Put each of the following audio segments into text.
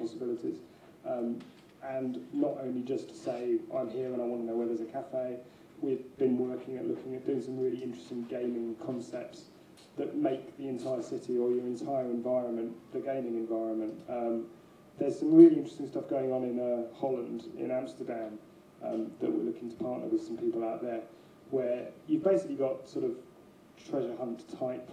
possibilities. And not only just to say, I'm here and I want to know where there's a cafe. We've been looking at doing some really interesting gaming concepts that make the entire city or your entire environment, the gaming environment. There's some really interesting stuff going on in Holland, in Amsterdam, that we're looking to partner with some people out there, where you've basically got sort of treasure hunt type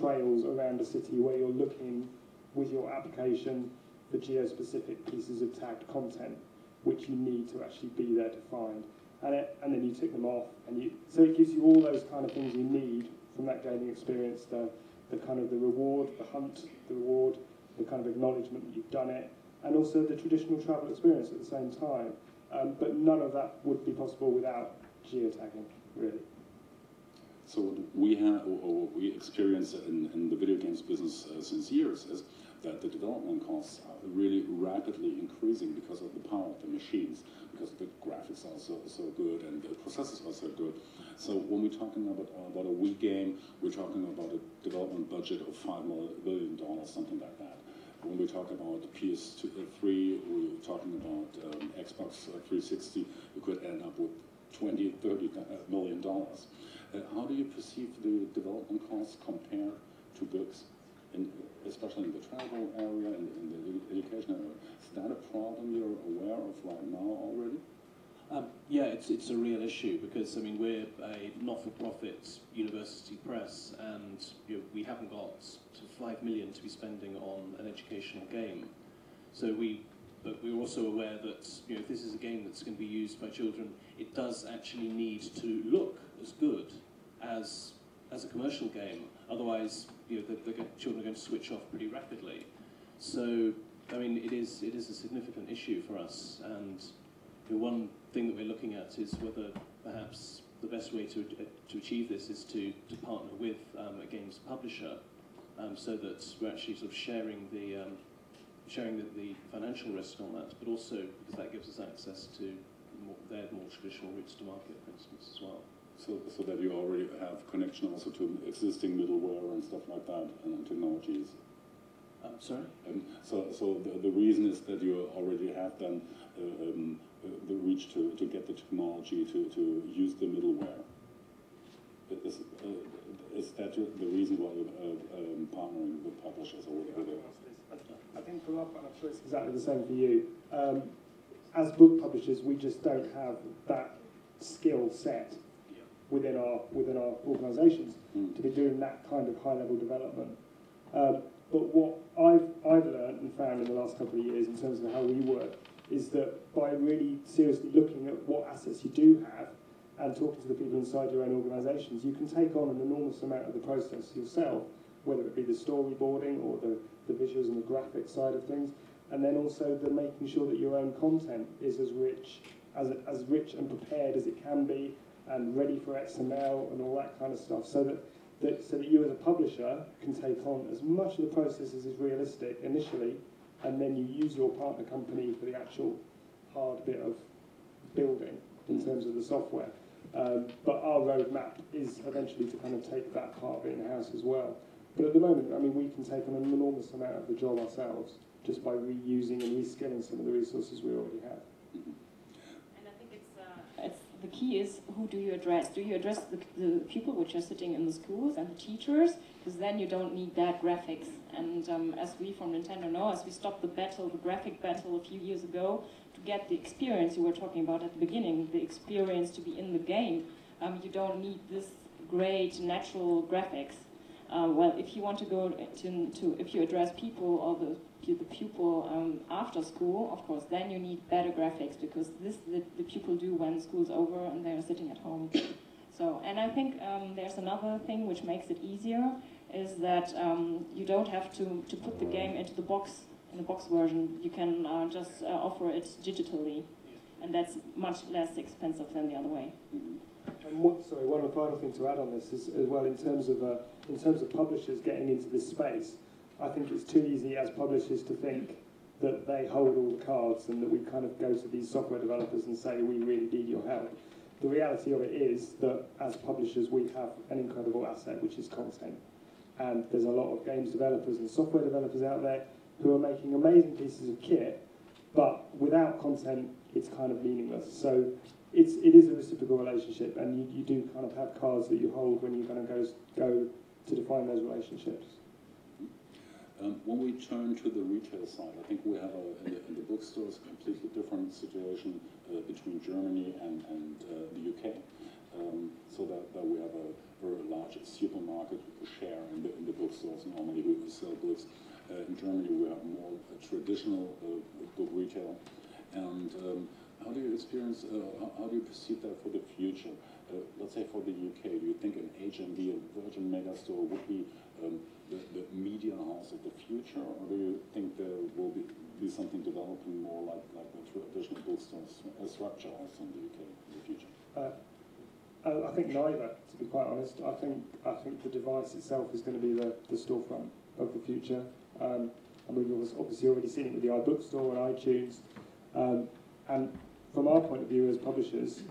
trails around a city where you're looking with your application for geo-specific pieces of tagged content which you need to actually be there to find. And then you tick them off, so it gives you all those kind of things you need from that gaming experience, the kind of the reward, the hunt, the reward, the kind of acknowledgement that you've done it, and also the traditional travel experience at the same time. But none of that would be possible without geotagging, really. So what we have, or we experience in the video games business since years, is that the development costs are really rapidly increasing because of the power of the machines, because the graphics are so good and the processors are so good. So when we're talking about a Wii game, we're talking about a development budget of $5 billion, something like that. When we talk about PS3, we're talking about Xbox 360, you could end up with $20, $30 million. How do you perceive the development costs compared to books, especially in the travel area and in the education area? Is that a problem you're aware of right now already? Yeah, it's a real issue because, I mean, we're a not-for-profit university press, and we haven't got sort of $5 million to be spending on an educational game. But we're also aware that if this is a game that's going to be used by children, it does actually need to look as good as a commercial game. Otherwise, the children are going to switch off pretty rapidly. So, I mean, it is a significant issue for us, and one thing that we're looking at is whether perhaps the best way to achieve this is to partner with a games publisher, so that we're actually sort of sharing the financial risk on that, but also because that gives us access to their more traditional routes to market, for instance, as well. So that you already have connection also to existing middleware and stuff like that, and technologies. Sorry? So the reason is that you already have done the reach to get the technology to use the middleware. Is that the reason why you're partnering with publishers or whatever? I think from our point, I'm sure it's exactly the same for you. As book publishers, we just don't have that skill set within our organisations to be doing that kind of high-level development. But what I've learned and found in the last couple of years in terms of how we work is that by really seriously looking at what assets you do have and talking to the people inside your own organisations, you can take on an enormous amount of the process yourself, whether it be the storyboarding or the visuals and the graphic side of things, and then also the making sure that your own content is as rich and prepared as it can be, and ready for XML and all that kind of stuff, so that you as a publisher can take on as much of the process as is realistic initially, and then you use your partner company for the actual hard bit of building in terms of the software. But our roadmap is eventually to kind of take that part of it in-house as well. But at the moment, I mean, we can take on an enormous amount of the job ourselves just by reusing and reskilling some of the resources we already have. And I think it's the key is, who do you address? Do you address the people which are sitting in the schools and the teachers? Because then you don't need that graphics. And as we from Nintendo know, as we stopped the graphic battle a few years ago, to get the experience you were talking about at the beginning, the experience to be in the game, you don't need this great natural graphics. Well, if you want to go if you address people or the pupil after school, of course, then you need better graphics, because the pupil do when school's over and they're sitting at home. So, and I think there's another thing which makes it easier, is that you don't have to put the game into the box, in the box version. You can just offer it digitally, and that's much less expensive than the other way. And one final thing to add on this is, as well, in terms of publishers getting into this space, I think it's too easy as publishers to think that they hold all the cards and that we kind of go to these software developers and say, we really need your help. The reality of it is that as publishers, we have an incredible asset, which is content. And there's a lot of games developers and software developers out there who are making amazing pieces of kit, but without content, it's kind of meaningless. So it is a reciprocal relationship, and you do kind of have cards that you hold when you're going to go to define those relationships. When we turn to the retail side, I think we have in the bookstores a completely different situation between Germany and the UK. So that we have a very large supermarket share in the bookstores normally who sell books. In Germany we have more traditional book retail. And how do you experience, how do you perceive that for the future? Let's say for the UK, do you think an HMV, a Virgin Megastore, would be the media house of the future, or do you think there will be something developing more like the traditional bookstore structure also in the UK in the future? I think neither, to be quite honest. I think the device itself is going to be the storefront of the future. And we've obviously already seen it with the iBookstore and iTunes. And from our point of view as publishers,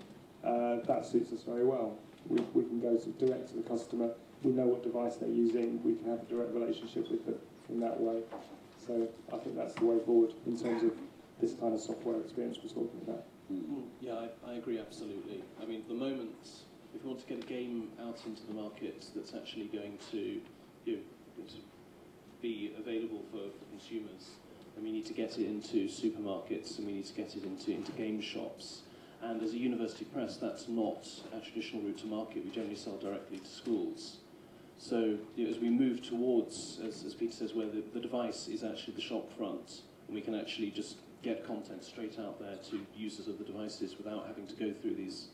that suits us very well. We can go direct to the customer. We know what device they're using. We can have a direct relationship with them in that way. So I think that's the way forward in terms of this kind of software experience we're talking about. Yeah, I agree absolutely. I mean, at the moment, if we want to get a game out into the market that's actually going to, to be available for consumers, then we need to get it into supermarkets and we need to get it into game shops. And as a university press, that's not a traditional route to market. We generally sell directly to schools. So as we move towards, as Peter says, where the device is actually the shop front, and we can actually just get content straight out there to users of the devices without having to go through these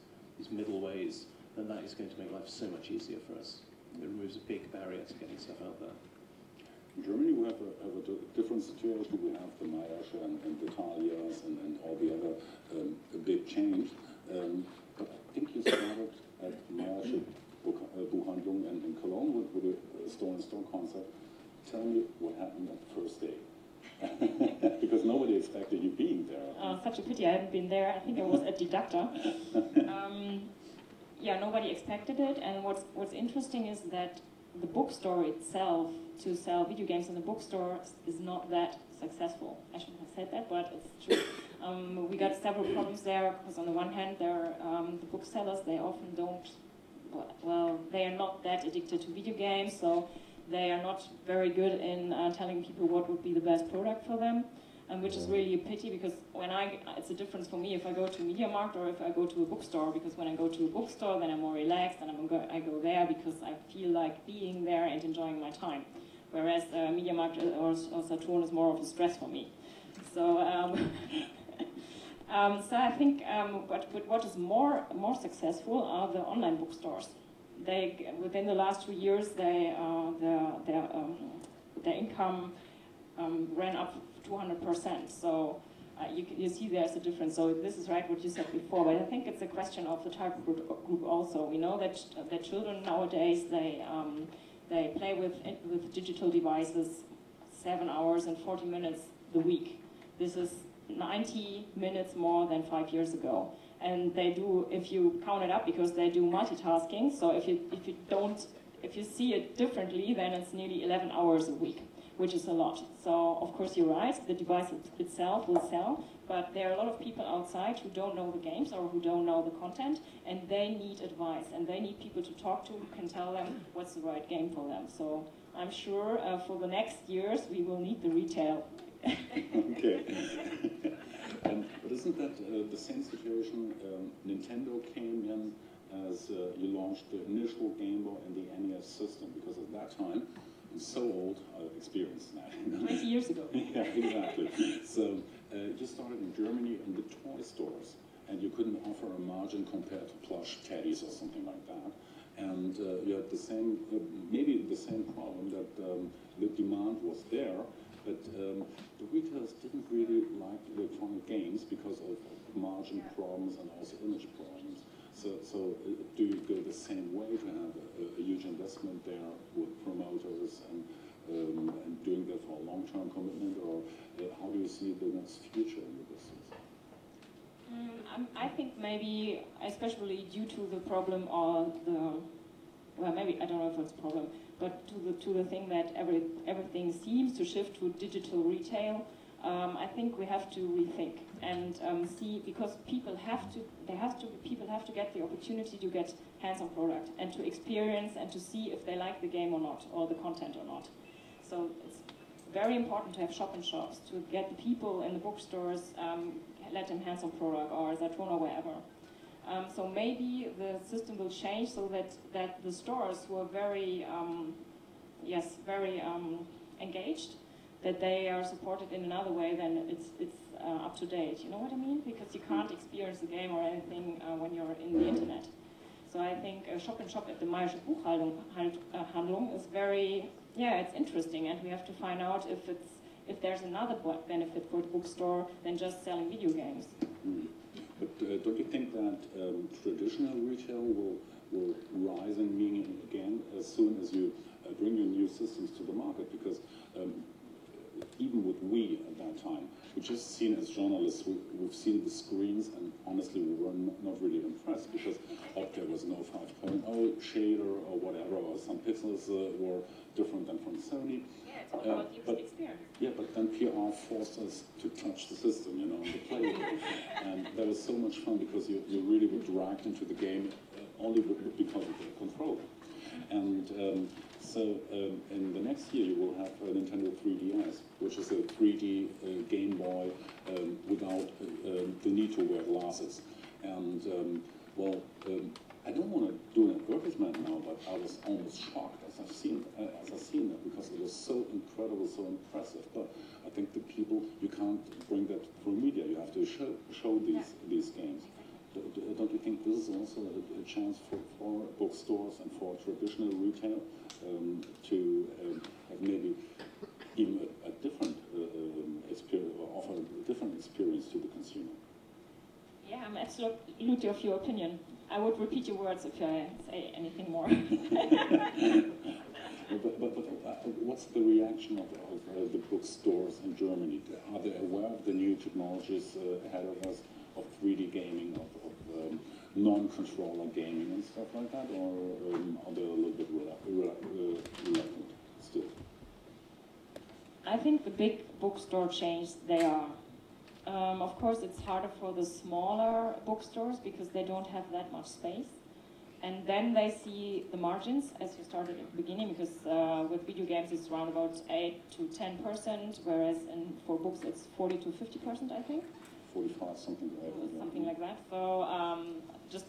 middle ways, then that is going to make life so much easier for us. It removes a big barrier to getting stuff out there. In Germany, we have a different situation. We have the Meiersche and the Thalias and all the other big chains. But I think you started at Meiersche Buchhandlung in Cologne with a store-in-store concept. Tell me what happened at the first day. Because nobody expected you being there. Such a pity I haven't been there. I think I was at Didacta. Yeah, nobody expected it. And what's interesting is that the bookstore itself, to sell video games in the bookstore, is not that successful. I shouldn't have said that, but it's true. We got several problems there, because on the one hand, the booksellers, they often don't, well, they are not that addicted to video games, so they are not very good in telling people what would be the best product for them, which is really a pity, because it's a difference for me if I go to MediaMarkt or if I go to a bookstore, because when I go to a bookstore, then I'm more relaxed and I go there because I feel like being there and enjoying my time. Whereas MediaMarkt or Saturn is more of a stress for me. So, so I think what is more successful are the online bookstores. They, within the last 2 years, their income ran up 200%. So you see there's a difference. So this is right what you said before, but I think it's a question of the target group also. We know that children nowadays, they play with digital devices 7 hours and 40 minutes a week. This is 90 minutes more than 5 years ago. And they do, if you count it up, because they do multitasking, so if you see it differently, then it's nearly 11 hours a week, which is a lot. So of course you're right, the device itself will sell, but there are a lot of people outside who don't know the games or who don't know the content, and they need advice, and they need people to talk to who can tell them what's the right game for them. So I'm sure for the next years we will need the retail. Okay. But isn't that the same situation? Nintendo came in as you launched the initial Game Boy and the NES system, because at that time, I'm so old, I've experienced that. 20 years ago. Yeah, exactly. So you started in Germany in the toy stores, and you couldn't offer a margin compared to plush teddies or something like that. And you had the same, maybe the same problem that the demand was there, but the retailers didn't really like electronic games because of margin problems and also image problems. So do you go the same way to have a huge investment there with promoters and doing that for a long-term commitment, or how do you see the next future in the business? I think maybe, especially due to the problem of well, maybe, I don't know if it's a problem, but to the thing that everything seems to shift to digital retail, I think we have to rethink and see, because people have to get the opportunity to get hands-on product and to experience and to see if they like the game or not, or the content or not. So it's very important to have shop-in-shops, to get the people in the bookstores, let them hands-on product, or Saturn or wherever. So maybe the system will change so that the stores who are very, very engaged, that they are supported in another way, then it's up to date. You know what I mean? Because you can't experience the game or anything when you're in the internet. So I think a shop-in-shop at the Magische Buchhandlung is very, it's interesting, and we have to find out if there's another benefit for the bookstore than just selling video games. But don't you think that traditional retail will rise in meaning again as soon as you bring your new systems to the market? Because even with we at that time, we just seen as journalists, we've seen the screens, and honestly we were not really impressed, because there was no 5.0 shader or whatever, or some pixels were different than from Sony. Yeah, it's all about user experience. Yeah, but then PR forced us to touch the system, and to play it. And that was so much fun, because you really were dragged into the game only because of the controller. And so in the next year you will have a Nintendo 3DS, which is a 3D Game Boy without the need to wear glasses. And I don't want to do an advertisement now, but I was almost shocked as I've seen that, because it was so incredible, so impressive. But I think the people, you can't bring that through media. You have to show these games. Don't you think this is also a chance for bookstores and for traditional retail to have maybe even a different experience, or offer a different experience to the consumer? Yeah, I'm absolutely of your opinion. I would repeat your words if I say anything more. But what's the reaction of the bookstores in Germany? Are they aware of the new technologies ahead of us, of 3D gaming, of non-controller gaming and stuff like that, or are they a little bit reluctant still? I think the big bookstore chains, they are. Of course, it's harder for the smaller bookstores because they don't have that much space. And then they see the margins, as you started at the beginning, because with video games it's around about 8 to 10%, whereas for books it's 40 to 50%, I think. 45, something like that. Something like that. So just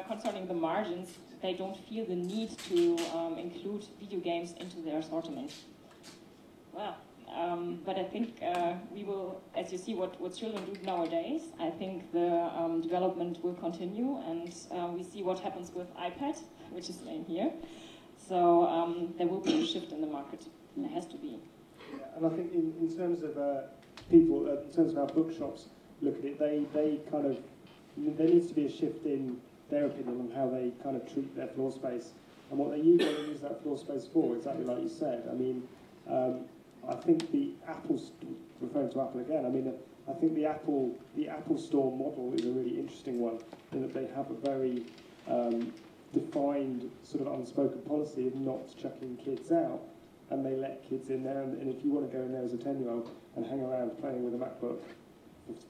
concerning the margins, they don't feel the need to include video games into their assortment. Well, but I think we will, as you see what children do nowadays, I think the development will continue, and we see what happens with iPad, which is named here. So there will be a shift in the market. There has to be. Yeah, and I think in terms of people, in terms of our bookshops, look at it, there needs to be a shift in their opinion on how they kind of treat their floor space and what they use that floor space for, exactly like you said. I mean, I think the referring to Apple again, I mean, I think the Apple Store model is a really interesting one, in that they have a very defined sort of unspoken policy of not chucking kids out, and they let kids in there, and if you want to go in there as a 10-year-old and hang around playing with a MacBook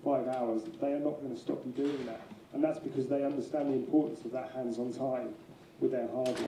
for 5 hours, they are not going to stop you doing that. And that's because they understand the importance of that hands-on time with their hardware.